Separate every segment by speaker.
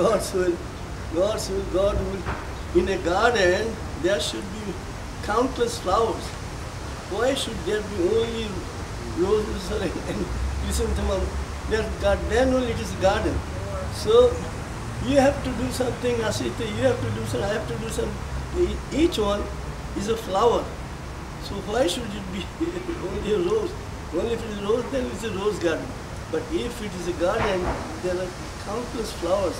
Speaker 1: God's will, God will. In a garden, there should be countless flowers. Why should there be only roses and chrysanthemum? Then only it is a garden. So you have to do something, Asita, you have to do something, I have to do something. Each one is a flower. So why should it be only a rose? Only if it is a rose, then it's a rose garden. But if it is a garden, there are countless flowers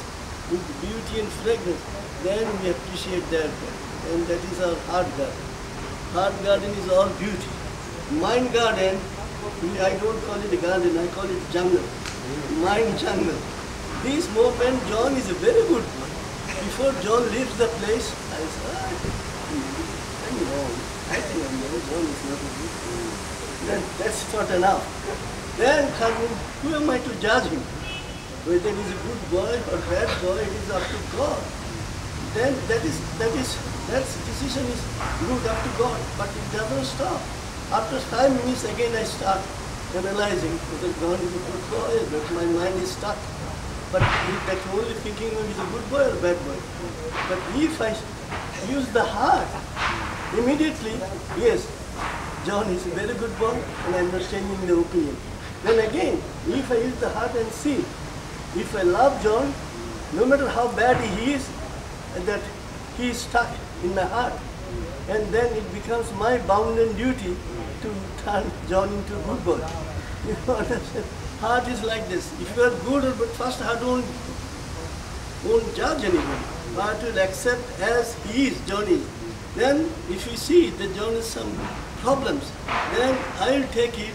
Speaker 1: with beauty and fragrance. Then we appreciate that. And that is our heart garden. Heart garden is all beauty. Mind garden, I don't call it a garden, I call it jungle. Mind jungle. This moment, John is a very good boy. Before John leaves the place, I say, I'm wrong. I think John is not a good boy. Then that's not enough. Then who am I to judge him? Whether he is a good boy or bad boy, it is up to God. Then that decision is good up to God, but it doesn't stop. After 5 minutes again I start analyzing whether God is a good boy, but my mind is stuck. But that's only thinking of is a good boy or bad boy. But if I use the heart, immediately, yes, John is a very good boy and I'm not changing the opinion. Then again, if I use the heart and see, if I love John, no matter how bad he is, that he is stuck in my heart. And then it becomes my bounden duty to turn John into a good boy. You understand? Heart is like this. If you are good or bad, first heart won't judge anybody. Heart will accept as he is, John is. Then if you see that John has some problems, then I will take it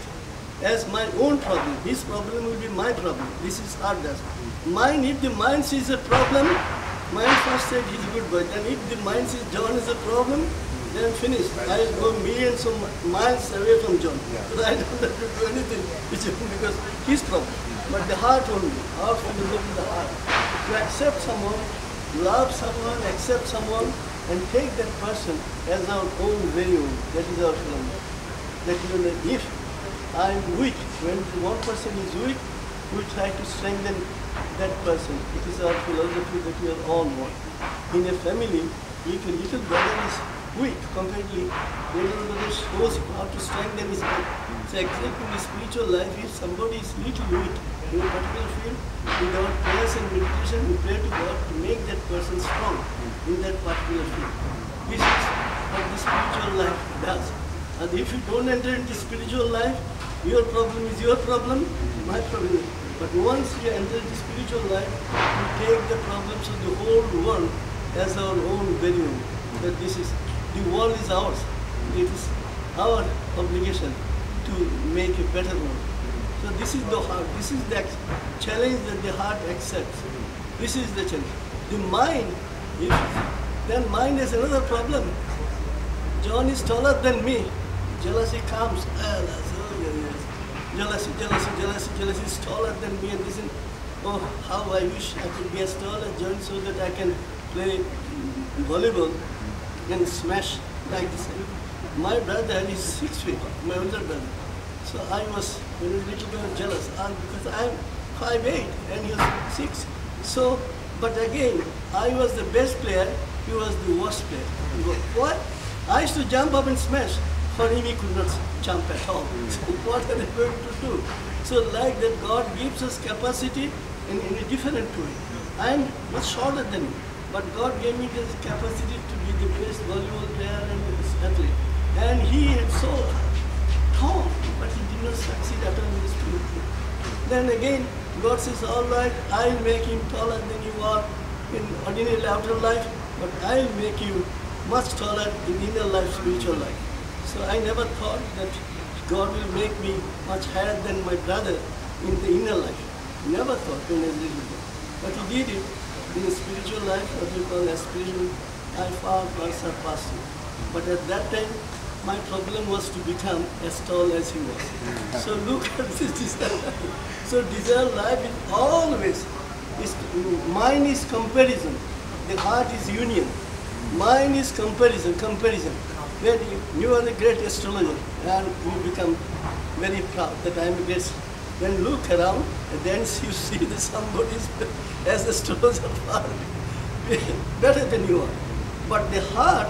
Speaker 1: as my own problem. His problem will be my problem. This is heart does. Mind, if the mind sees a problem, mind first said he's a good boy. Then if the mind sees John is a problem, then finished. I will go millions of miles away from John. Because I don't have to do anything because his problem. But the heart only. Our philosophy is the heart. To accept someone, love someone, accept someone, and take that person as our own, very own. That is our philosophy. That if I am weak, when one person is weak, we try to strengthen that person. It is our philosophy that we are all one. In a family, if a little brother is weak completely, little brother shows how to strengthen his brother. So exactly in the spiritual life, if somebody is little weak in a particular field, with our prayers and meditation, we pray to God to make that person strong in that particular field. This is what the spiritual life does. And if you don't enter into spiritual life, your problem is your problem, my problem is. But once you enter into spiritual life, we take the problems of the whole world as our own very own. That this is, the world is ours. It is our obligation to make a better world. So this is the heart, this is the challenge that the heart accepts. This is the challenge. The mind, then mind has another problem. John is taller than me. Jealousy comes. Jealousy is taller than me, and this is, oh, how I wish I could be as tall as John so that I can play volleyball and smash like this. My brother is 6 feet, my older brother. So I was, when I was little bit jealous, because I am 5'8" and he was 6. So, but again, I was the best player, he was the worst player. What? I used to jump up and smash. For him, he could not jump at all. So what are they going to do? So like that, God gives us capacity in a different way. I am much shorter than him, but God gave me this capacity to be the best volleyball player and athlete. And he is so tall, but he did not succeed at all in this field. Then again, God says, all right, I will make him taller than you are in ordinary outer life, but I will make you much taller in inner life, spiritual life. So I never thought that God will make me much higher than my brother in the inner life. Never thought when I was little bit. But he did it in the spiritual life, what we call aspiration. I far surpassed him. But at that time, my problem was to become as tall as he was. So look at this desire. So desire life is always, mine is comparison. The heart is union. Mine is comparison. When you are a great astrologer and you become very proud that I am a great Then look around, and then you see that somebody has the stones of heart better than you are. But the heart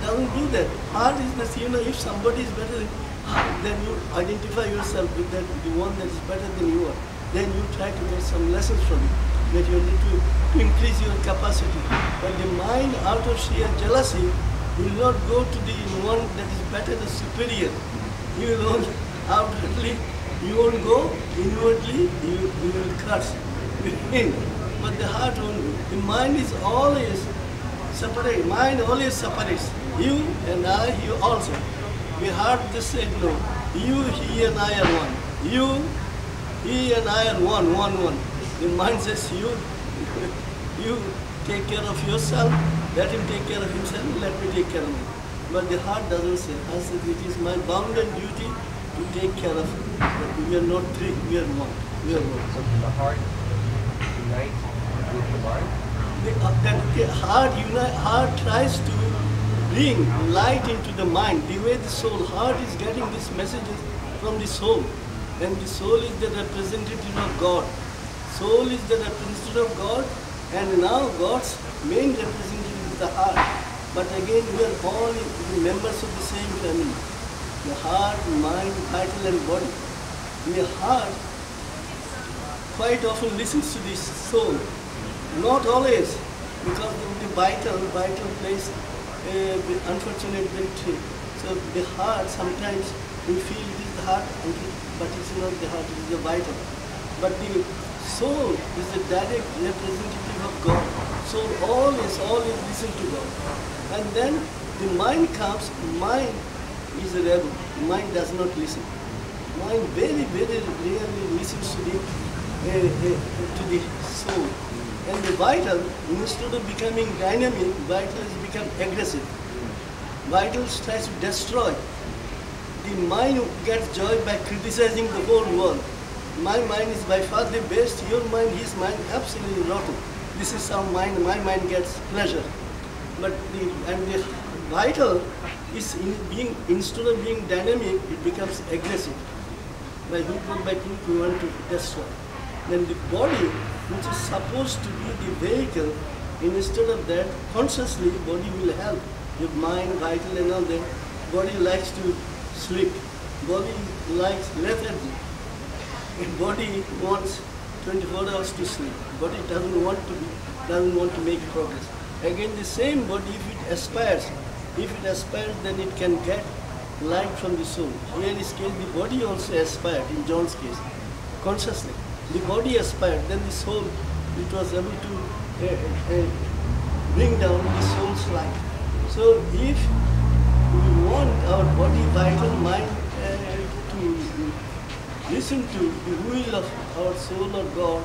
Speaker 1: doesn't do that. Heart is this, if somebody is better than then you identify yourself with that, the one that is better than you are. Then you try to get some lessons from it, that you need to increase your capacity. But the mind, out of sheer jealousy, will not go to the one that is better than superior. You will only outwardly, you won't go, inwardly, you will curse within. But the heart won't go. The mind is always separate. Mind always separates. You and I, you also. The heart just said no. You, he and I are one. You, he and I are one. The mind says you take care of yourself, let him take care of himself, let me take care of him. But the heart doesn't say, I said it is my bounden duty to take care of him. But we are not three, we are one. We are one.
Speaker 2: So the heart unites with the mind?
Speaker 1: The heart tries to bring light into the mind. The way the soul, heart is getting these messages from the soul. And the soul is the representative of God. Soul is the representative of God, and now God's main representative is the heart. But again, we are all members of the same family. The heart, mind, vital and body. The heart quite often listens to the soul. Not always, because the vital plays the unfortunate victory. So the heart, sometimes we feel it is the heart, but it's not the heart, it is the vital. But the soul is the direct representative of God. Soul always listen to God. And then the mind comes, mind is a rebel. Mind does not listen. Mind very rarely listens to the soul. And the vital, instead of becoming dynamic, vital has become aggressive. Vital tries to destroy. The mind gets joy by criticizing the whole world. My mind is by far the best, your mind, his mind, absolutely rotten. This is how my mind gets pleasure. But the vital is instead of being dynamic, it becomes aggressive. By hook, we want to destroy. Then the body, which is supposed to be the vehicle, instead of that, consciously, body will help. Your mind, vital and all that. Body likes to sleep. Body likes lethargy. Body wants 24 hours to sleep. Body doesn't want to make progress. Again, the same body, if it aspires, then it can get light from the soul. Here in this case, the body also aspired, in John's case, consciously. The body aspired, then the soul, it was able to bring down the soul's light. So if we want our body, vital, mind to listen to the will of our soul or God,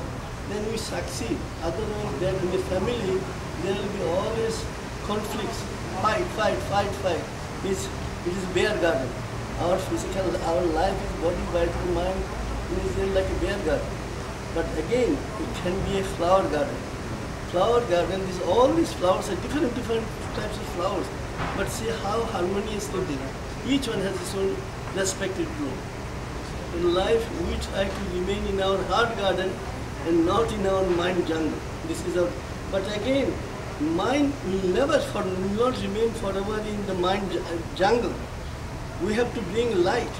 Speaker 1: then we succeed. Otherwise, then in the family, there will be always conflicts, fight. It is bear garden. Our life is body, vital, mind, is like a bear garden. But again, it can be a flower garden. Flower garden, all these flowers are different types of flowers. But see how harmoniously they are. Each one has its own respective role. In life, we try to remain in our heart garden and not in our mind jungle. This is our. But again, mind will not remain forever in the mind jungle. We have to bring light.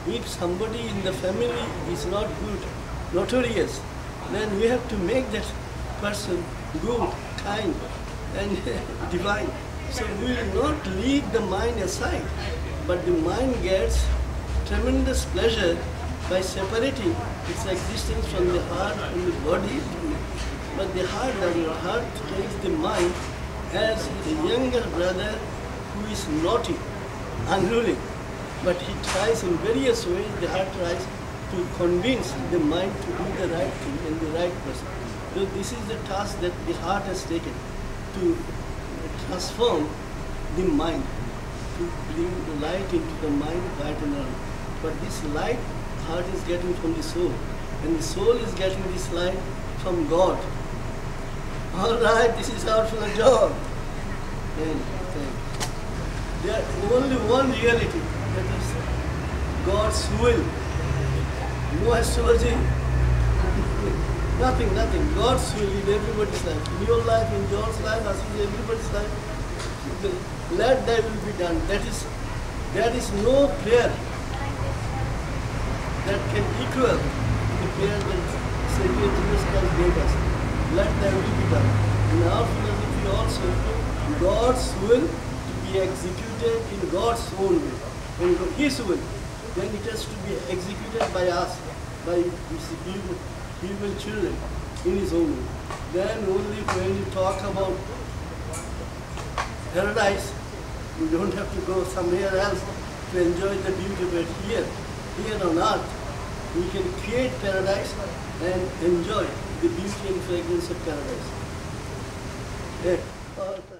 Speaker 1: If somebody in the family is not good, notorious, then we have to make that person good, kind, and divine. So we will not leave the mind aside, but the mind gets tremendous pleasure by separating its existence from the heart and the body. But the heart does not. Heart takes the mind as a younger brother who is naughty, unruly. But he tries in various ways, the heart tries to convince the mind to do the right thing and the right person. So this is the task that the heart has taken, to transform the mind, to bring the light into the mind, right and wrong. But this light, heart is getting from the soul, and the soul is getting this light from God. All right, this is our full job. And there is only one reality, that is God's will. No astrology. Nothing. God's will in everybody's life. In your life, in John's life, as in everybody's life. Let thy will be done. There is no prayer that can equal the prayer that Savior Jesus Christ gave us. Let thy will be done. In our philosophy also, God's will to be executed in God's own way. In His will, then it has to be executed by us, by His human children, in His own way. Then only when you talk about paradise, you don't have to go somewhere else to enjoy the beauty, but here on earth, we can create paradise and enjoy the beauty and fragrance of paradise. Yeah.